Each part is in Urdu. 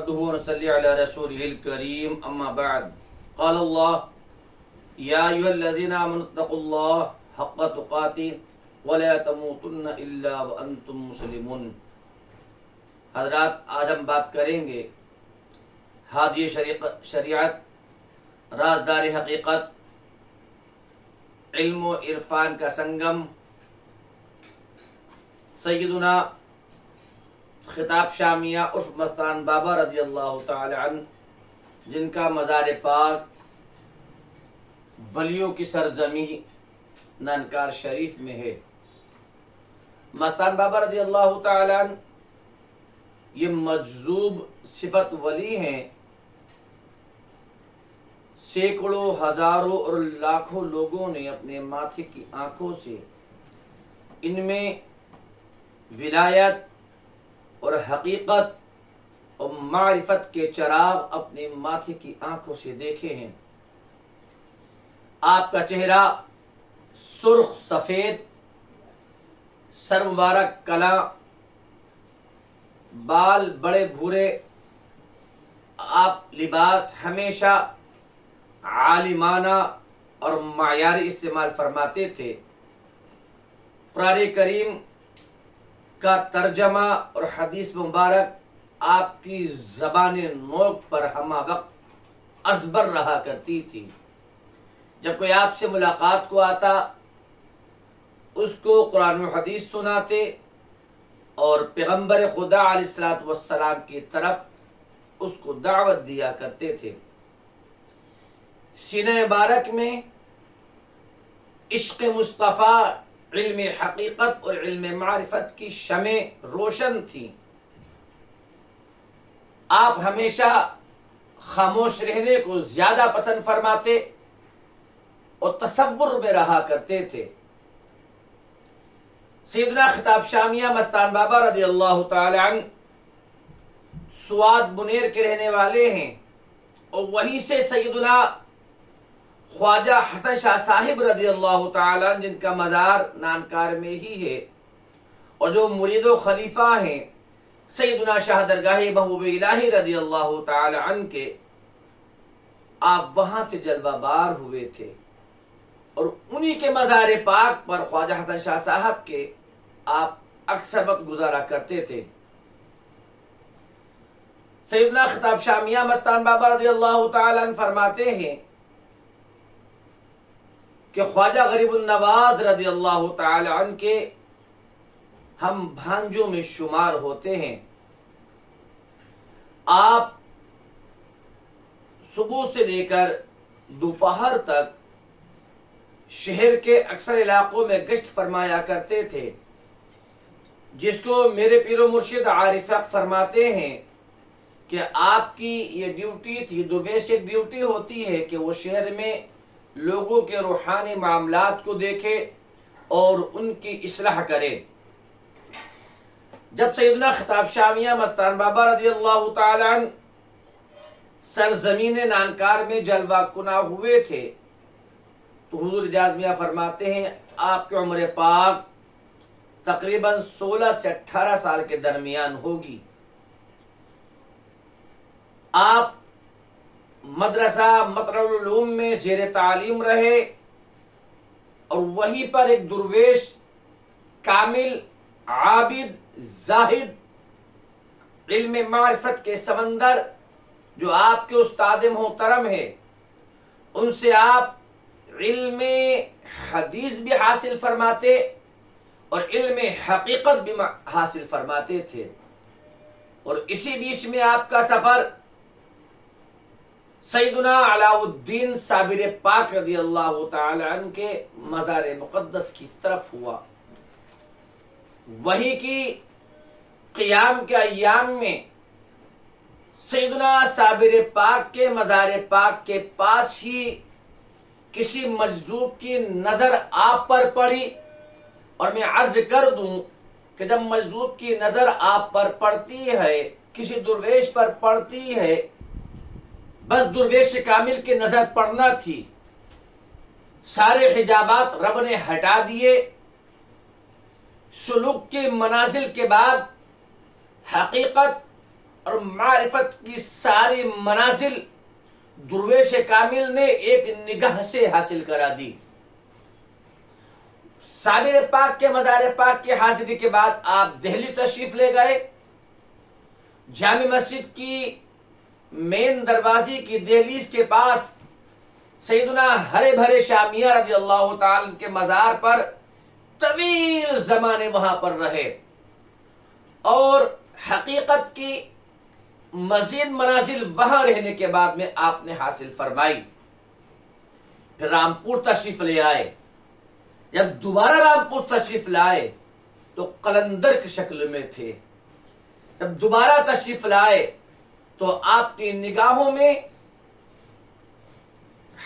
نحمده ونصلي على رسوله الكريم أما بعد قال الله يا أيها الذين آمنوا اتقوا الله حق تقاته ولا تموتن إلا وأنتم مسلمون۔ حضرات، آج ہم بات کریں گے ہادی شریعت، رازدار حقیقت، علم و عرفان کا سنگم سیدنا خطاب شامیہ عرف مستان بابا رضی اللہ تعالی عنہ، جن کا مزار پاک ولیوں کی سرزمین نانکار شریف میں ہے۔ مستان بابا رضی اللہ تعالی عنہ یہ مجذوب صفت ولی ہیں۔ سینکڑوں، ہزاروں اور لاکھوں لوگوں نے اپنے ماتھے کی آنکھوں سے ان میں ولایت اور حقیقت اور معرفت کے چراغ اپنے ماتھے کی آنکھوں سے دیکھے ہیں۔ آپ کا چہرہ سرخ سفید، سر مبارک کلاں، بال بڑے بھورے، آپ لباس ہمیشہ عالمانہ اور معیاری استعمال فرماتے تھے۔ قرآن کریم کا ترجمہ اور حدیث مبارک آپ کی زبان نوک پر ہمہ وقت ازبر رہا کرتی تھی۔ جب کوئی آپ سے ملاقات کو آتا، اس کو قرآن و حدیث سناتے اور پیغمبر خدا علیہ الصلوۃ والسلام کی طرف اس کو دعوت دیا کرتے تھے۔ سینہ مبارک میں عشق مصطفیٰ، علم حقیقت اور علم معرفت کی شمع روشن تھی۔ آپ ہمیشہ خاموش رہنے کو زیادہ پسند فرماتے اور تصور میں رہا کرتے تھے۔ سیدنا خطاب شامیہ مستان بابا رضی اللہ تعالی عنہ سوات بنیر کے رہنے والے ہیں، اور وہیں سے سیدنا خواجہ حسن شاہ صاحب رضی اللہ تعالی عنہ، جن کا مزار نانکار میں ہی ہے، اور جو مرید و خلیفہ ہیں سیدنا شاہ درگاہ محبوب الہی رضی اللہ تعالی عنہ کے، آپ وہاں سے جلوہ بار ہوئے تھے، اور انہی کے مزار پاک پر خواجہ حسن شاہ صاحب کے آپ اکثر وقت گزارا کرتے تھے۔ سیدنا خطاب شامیہ مستان بابا رضی اللہ تعالی عنہ فرماتے ہیں کہ خواجہ غریب النواز رضی اللہ تعالی عنہ کے ہم بھانجوں میں شمار ہوتے ہیں۔ آپ صبح سے لے کر دوپہر تک شہر کے اکثر علاقوں میں گشت فرمایا کرتے تھے، جس کو میرے پیر و مرشد عارف حق فرماتے ہیں کہ آپ کی یہ ڈیوٹی تھی، درویش ایک ڈیوٹی ہوتی ہے کہ وہ شہر میں لوگوں کے روحانی معاملات کو دیکھے اور ان کی اصلاح کرے۔ جب سیدنا خطاب شامیہ مستان بابا رضی اللہ تعالی عنہ سرزمین نانکار میں جلوہ کناں ہوئے تھے، تو حضور جازمیہ فرماتے ہیں آپ کی عمر پاک تقریباً 16 سے 18 سال کے درمیان ہوگی۔ آپ مدرسہ مطلع العلوم میں زیر تعلیم رہے، اور وہیں پر ایک درویش کامل، عابد، زاہد، علم معرفت کے سمندر جو آپ کے استاد محترم ہے، ان سے آپ علم حدیث بھی حاصل فرماتے اور علم حقیقت بھی حاصل فرماتے تھے۔ اور اسی بیچ میں آپ کا سفر سیدنا علاء الدین صابر پاک رضی اللہ تعالی عنہ کے مزار مقدس کی طرف ہوا۔ وہی کی قیام کے ایام میں سیدنا صابر پاک کے مزار پاک کے پاس ہی کسی مجذوب کی نظر آپ پر پڑی، اور میں عرض کر دوں کہ جب مجذوب کی نظر آپ پر پڑتی ہے، کسی درویش پر پڑتی ہے، بس درویش کامل کی نظر پڑنا تھی، سارے حجابات رب نے ہٹا دیے۔ سلوک کے منازل کے بعد حقیقت اور معرفت کی ساری منازل درویش کامل نے ایک نگاہ سے حاصل کرا دی۔ صابر پاک کے مزار پاک کی حاضری کے بعد آپ دہلی تشریف لے گئے۔ جامع مسجد کی مین دروازے کی دہلیز کے پاس سیدنا ہرے بھرے شامیہ رضی اللہ تعالی کے مزار پر طویل زمانے وہاں پر رہے، اور حقیقت کی مزید منازل وہاں رہنے کے بعد میں آپ نے حاصل فرمائی۔ پھر رامپور تشریف لے آئے۔ جب دوبارہ رامپور تشریف لائے تو قلندر کی شکل میں تھے۔ جب دوبارہ تشریف لائے تو آپ کی نگاہوں میں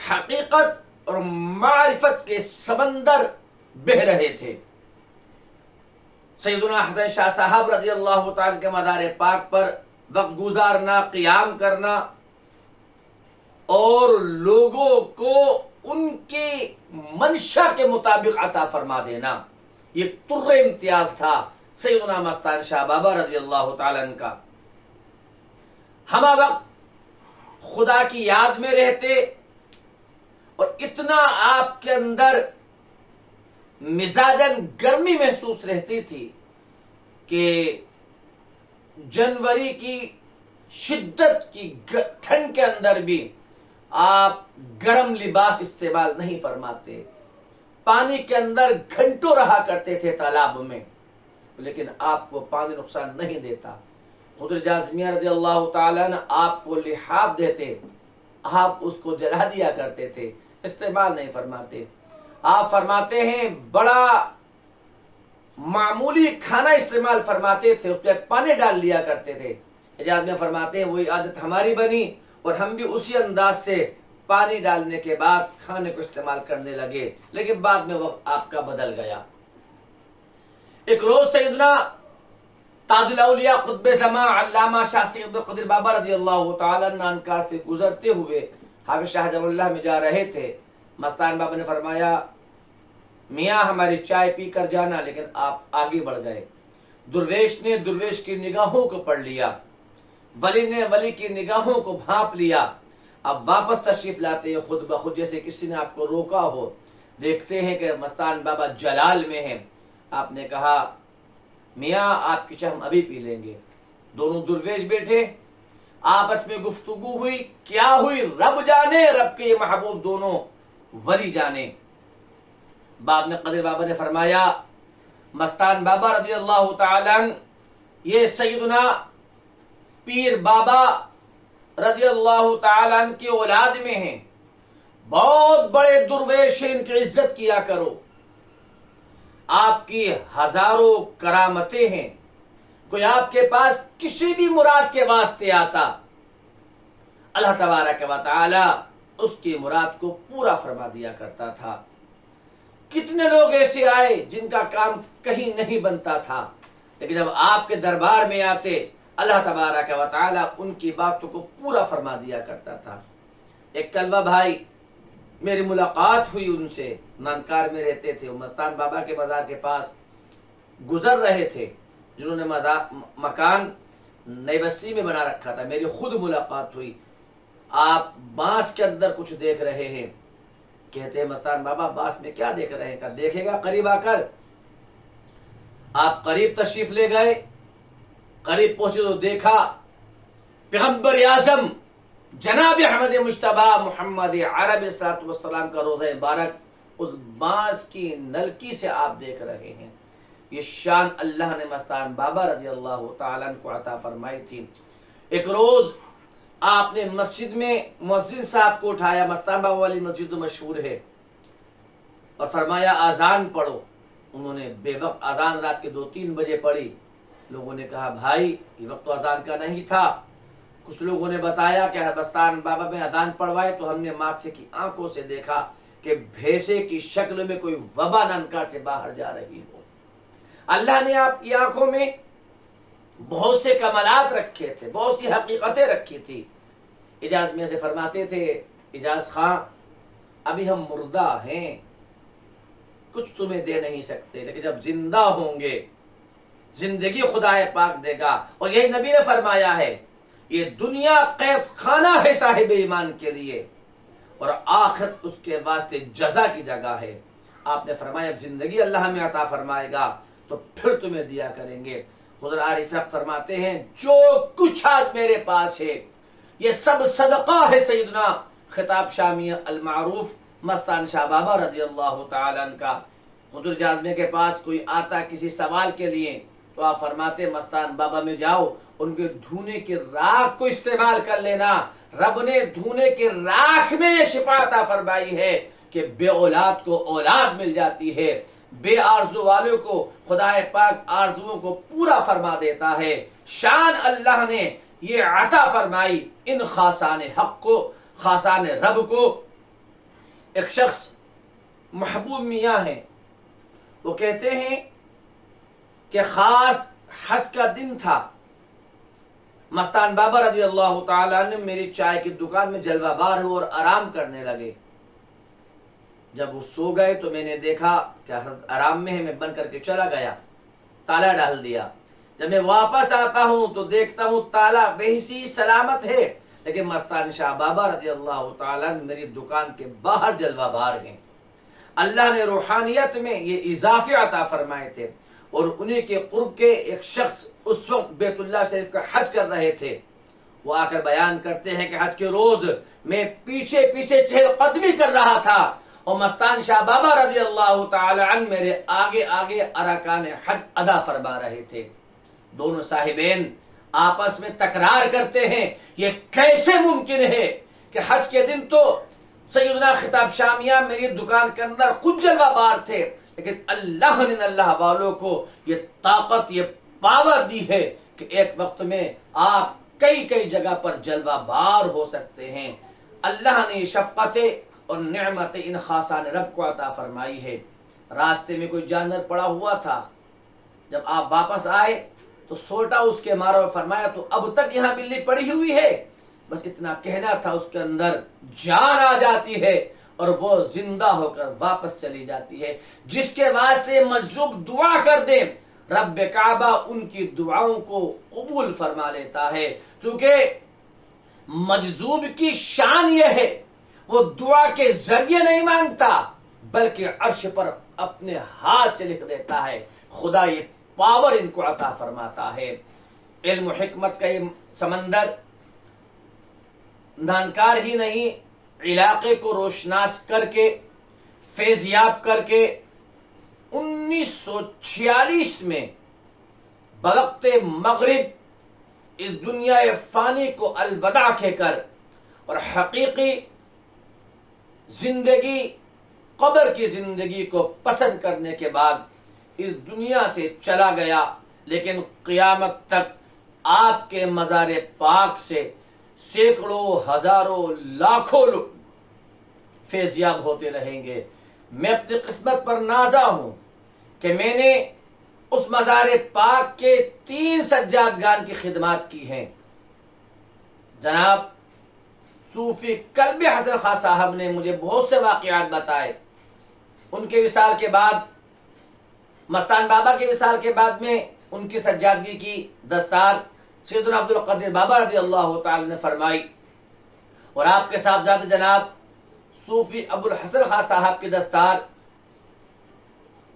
حقیقت اور معرفت کے سمندر بہہ رہے تھے۔ سیدنا حسن شاہ صاحب رضی اللہ تعالی کے مزار پاک پر وقت گزارنا، قیام کرنا اور لوگوں کو ان کی منشا کے مطابق عطا فرما دینا، یہ طر امتیاز تھا سیدنا مستان شاہ بابا رضی اللہ تعالیٰ عنہ کا۔ ہمہ وقت خدا کی یاد میں رہتے، اور اتنا آپ کے اندر مزاجن گرمی محسوس رہتی تھی کہ جنوری کی شدت کی ٹھنڈ کے اندر بھی آپ گرم لباس استعمال نہیں فرماتے، پانی کے اندر گھنٹوں رہا کرتے تھے تالاب میں، لیکن آپ کو پانی نقصان نہیں دیتا۔ حضرت جازمیہ رضی اللہ تعالیٰ نے آپ کو لحاف دیتے، آپ اس کو جلا دیا کرتے تھے، استعمال نہیں فرماتے۔ آپ فرماتے ہیں بڑا معمولی کھانا استعمال فرماتے تھے، اس پہ پانی ڈال لیا کرتے تھے۔ اجازت میں فرماتے ہیں وہی عادت ہماری بنی، اور ہم بھی اسی انداز سے پانی ڈالنے کے بعد کھانے کو استعمال کرنے لگے، لیکن بعد میں وقت آپ کا بدل گیا۔ ایک روز سیدنا تاج الاولیاء قطب زمان علامہ شاہ سید عبد القادر بابا رضی اللہ تعالیٰ عنہ سے گزرتے ہوئے حافظ شاہ جم اللہ میں جا رہے تھے۔ مستان بابا نے فرمایا میاں ہماری چائے پی کر جانا، لیکن آپ آگے بڑھ گئے۔ درویش نے درویش کی نگاہوں کو پڑھ لیا، ولی نے ولی کی نگاہوں کو بھانپ لیا۔ اب واپس تشریف لاتے ہیں خود بخود جیسے کسی نے آپ کو روکا ہو۔ دیکھتے ہیں کہ مستان بابا جلال میں ہیں۔ آپ نے کہا میاں آپ کی چائے ہم ابھی پی لیں گے۔ دونوں درویش بیٹھے، آپس میں گفتگو ہوئی، کیا ہوئی رب جانے، رب کے یہ محبوب دونوں ولی جانے۔ بعد میں قادر بابا نے فرمایا مستان بابا رضی اللہ تعالیٰ عنہ یہ سیدنا پیر بابا رضی اللہ تعالیٰ عنہ کی اولاد میں ہیں، بہت بڑے درویش ہیں، ان کی عزت کیا کرو، آپ کی ہزاروں کرامتیں ہیں، کوئی آپ کے پاس کسی بھی مراد کے واسطے آتا اللہ تبارک و تعالی اس کی مراد کو پورا فرما دیا کرتا تھا۔ کتنے لوگ ایسے آئے جن کا کام کہیں نہیں بنتا تھا، لیکن جب آپ کے دربار میں آتے اللہ تبارک و تعالی ان کی باتوں کو پورا فرما دیا کرتا تھا۔ ایک کلوہ بھائی میری ملاقات ہوئی ان سے، نانکار میں رہتے تھے، وہ مستان بابا کے مزار کے پاس گزر رہے تھے، جنہوں نے مکان نئی بستی میں بنا رکھا تھا۔ میری خود ملاقات ہوئی، آپ بانس کے اندر کچھ دیکھ رہے ہیں۔ کہتے ہیں مستان بابا بانس میں کیا دیکھ رہے ہیں؟ کہا دیکھے گا قریب آ کر۔ آپ قریب تشریف لے گئے، قریب پہنچے تو دیکھا پیغمبر اعظم جناب احمد مجتبی محمد عربی صلی اللہ علیہ وسلم کا روضہ مبارک اس بانس کی نلکی سے آپ دیکھ رہے ہیں۔ یہ شان اللہ نے مستان بابا رضی اللہ تعالیٰ عنہ کو عطا فرمائی تھی۔ ایک روز آپ نے مسجد میں مؤذن صاحب کو اٹھایا، مستان بابا والی مسجد تو مشہور ہے، اور فرمایا آذان پڑھو۔ انہوں نے بے وقت آذان رات کے 2-3 بجے پڑھی۔ لوگوں نے کہا بھائی یہ وقت تو اذان کا نہیں تھا۔ کچھ لوگوں نے بتایا کہ مستان بابا میں اذان پڑھوائے تو ہم نے ماتھے کی آنکھوں سے دیکھا کہ بھیسے کی شکل میں کوئی وبا نانکار سے باہر جا رہی ہو۔ اللہ نے آپ کی آنکھوں میں بہت سے کمالات رکھے تھے، بہت سی حقیقتیں رکھی تھی۔ اجاز میں سے فرماتے تھے اجاز خان ابھی ہم مردہ ہیں، کچھ تمہیں دے نہیں سکتے، لیکن جب زندہ ہوں گے زندگی خدا پاک دے گا، اور یہی نبی نے فرمایا ہے یہ دنیا قید خانہ ہے صاحب ایمان کے لیے، اور آخر اس کے واسطے جزا کی جگہ ہے۔ آپ نے فرمایا اب زندگی اللہ ہمیں عطا فرمائے گا تو پھر تمہیں دیا کریں گے۔ حضرت عارف حق فرماتے ہیں جو کچھ آج میرے پاس ہے یہ سب صدقہ ہے سیدنا خطاب شامی المعروف مستان شاہ بابا رضی اللہ تعالیٰ عنہ کا۔ حضور جاذبے کے پاس کوئی آتا کسی سوال کے لیے تو آپ فرماتے مستان بابا میں جاؤ، ان کے دھونے کی راکھ کو استعمال کر لینا، رب نے دھونے کی راکھ میں یہ شفا عطا فرمائی ہے کہ بے اولاد کو اولاد مل جاتی ہے، بے آرزو والوں کو خدا پاک آرزوؤں کو پورا فرما دیتا ہے۔ شان اللہ نے یہ عطا فرمائی ان خاصان حق کو، خاصان رب کو۔ ایک شخص محبوب میاں ہیں، وہ کہتے ہیں کہ خاص حج کا دن تھا، مستان بابا رضی اللہ تعالیٰ عنہ میری چائے کی دکان میں جلوہ بار ہوئے اور آرام کرنے لگے۔ جب وہ سو گئے تو میں نے دیکھا کہ حضرت آرام میں ہے، میں بند کر کے چلا گیا، تالا ڈال دیا۔ جب میں واپس آتا ہوں تو دیکھتا ہوں تالا ویسی سلامت ہے، لیکن مستان شاہ بابا رضی اللہ تعالیٰ عنہ میری دکان کے باہر جلوہ بار ہیں۔ اللہ نے روحانیت میں یہ اضافے عطا فرمائے تھے، اور انہی کے قرب کے ایک شخص اس وقت بیت اللہ شریف کا حج کر رہے تھے، وہ آ کر بیان کرتے ہیں کہ حج کے روز میں پیچھے پیچھے چہل قدمی کر رہا تھا، اور مستان شاہ بابا رضی اللہ تعالی عنہ میرے آگے آگے ارکان حج ادا فرما رہے تھے۔ دونوں صاحبین آپس میں تکرار کرتے ہیں یہ کیسے ممکن ہے کہ حج کے دن تو سیدنا خطاب شامیہ میری دکان کے اندر خود جلوہ بار تھے، لیکن اللہ نے اللہ والوں کو یہ طاقت، یہ پاور دی ہے کہ ایک وقت میں آپ کئی کئی جگہ پر جلوہ بار ہو سکتے ہیں۔ اللہ نے شفقت اور نعمت ان خاصان رب کو عطا فرمائی ہے۔ راستے میں کوئی جانور پڑا ہوا تھا، جب آپ واپس آئے تو سوٹا اس کے مارا اور فرمایا تو اب تک یہاں بلی پڑی ہوئی ہے، بس اتنا کہنا تھا، اس کے اندر جان آ جاتی ہے اور وہ زندہ ہو کر واپس چلی جاتی ہے۔ جس کے واسطے مجذوب دعا کر دے رب کعبہ ان کی دعاؤں کو قبول فرما لیتا ہے، چونکہ مجذوب کی شان یہ ہے وہ دعا کے ذریعے نہیں مانگتا بلکہ عرش پر اپنے ہاتھ سے لکھ دیتا ہے۔ خدا یہ پاور ان کو عطا فرماتا ہے۔ علم و حکمت کا یہ سمندر نانکار ہی نہیں، علاقے کو روشناس کر کے، فیضیاب کر کے 1946 میں بوقت مغرب اس دنیا فانی کو الوداع کہہ کر اور حقیقی زندگی، قبر کی زندگی کو پسند کرنے کے بعد اس دنیا سے چلا گیا، لیکن قیامت تک آپ کے مزار پاک سے سینکڑوں، ہزاروں، لاکھوں لوگ فیضیاب ہوتے رہیں گے۔ میں اپنی قسمت پر نازا ہوں کہ میں نے اس مزار پاک کے 3 سجادگان کی خدمات کی ہیں۔ جناب صوفی کلب حسن خان صاحب نے مجھے بہت سے واقعات بتائے۔ ان کے وصال کے بعد، مستان بابا کے وصال کے بعد میں ان کی سجادگی کی دستار سیدنا عبد القادر بابا رضی اللہ تعالی نے فرمائی، اور آپ کے صاحبزادے جناب صوفی ابو الحسن خان صاحب کی دستار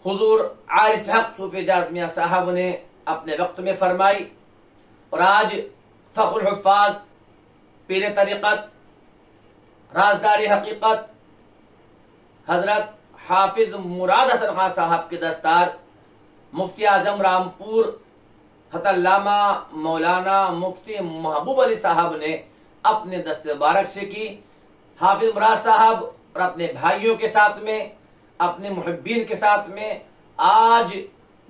حضور عارف حق صوفی جاذب میاں صاحب نے اپنے وقت میں فرمائی، اور آج فخر الحفاظ، پیر طریقت، رازداری حقیقت حضرت حافظ مراد حسن خان صاحب کی دستار مفتی اعظم رامپور حضرت علامہ مولانا مفتی محبوب علی صاحب نے اپنے دست مبارک سے کی۔ حافظ مراد صاحب اور اپنے بھائیوں کے ساتھ میں، اپنے محبین کے ساتھ میں آج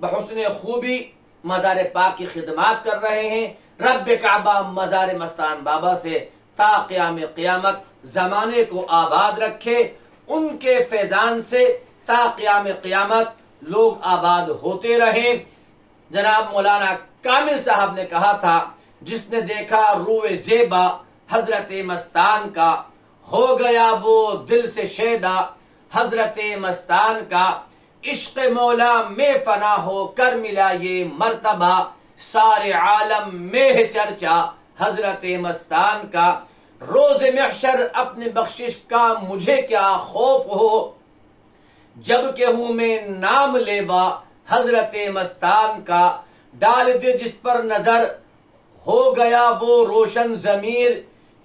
بحسن خوبی مزار پاک کی خدمات کر رہے ہیں۔ رب کعبہ مزار مستان بابا سے تا قیام قیامت زمانے کو آباد رکھے، ان کے فیضان سے تا قیام قیامت لوگ آباد ہوتے رہیں۔ جناب مولانا کامل صاحب نے کہا تھا جس نے دیکھا روئے زیبا حضرت مستان کا، ہو گیا وہ دل سے شیدا حضرت مستان کا، عشق مولا میں فنا ہو کر ملا یہ مرتبہ، سارے عالم میں ہے چرچا حضرت مستان کا، روز محشر اپنے بخشش کا مجھے کیا خوف ہو، جب کہ ہوں میں نام لیوا حضرت مستان کا، ڈال دے جس پر نظر ہو گیا وہ روشن ضمیر،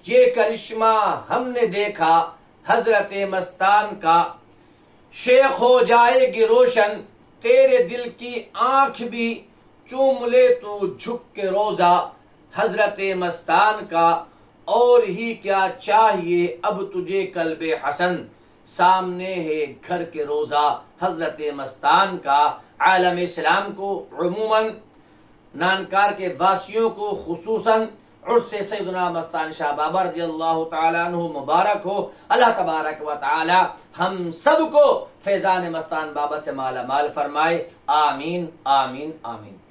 یہ کرشمہ ہم نے دیکھا حضرت مستان کا، شیخ ہو جائے گی روشن تیرے دل کی آنکھ بھی، چوم لے تو جھک کے روزہ حضرت مستان کا، اور ہی کیا چاہیے اب تجھے قلب حسن، سامنے ہے گھر کے روزہ حضرت مستان کا۔ عالم اسلام کو عموماً، نانکار کے واسیوں کو خصوصاً عرس سیدنا مستان شاہ بابا رضی اللہ تعالیٰ عنہ مبارک ہو۔ اللہ تبارک و تعالی ہم سب کو فیضان مستان بابا سے مالا مال فرمائے، آمین آمین آمین۔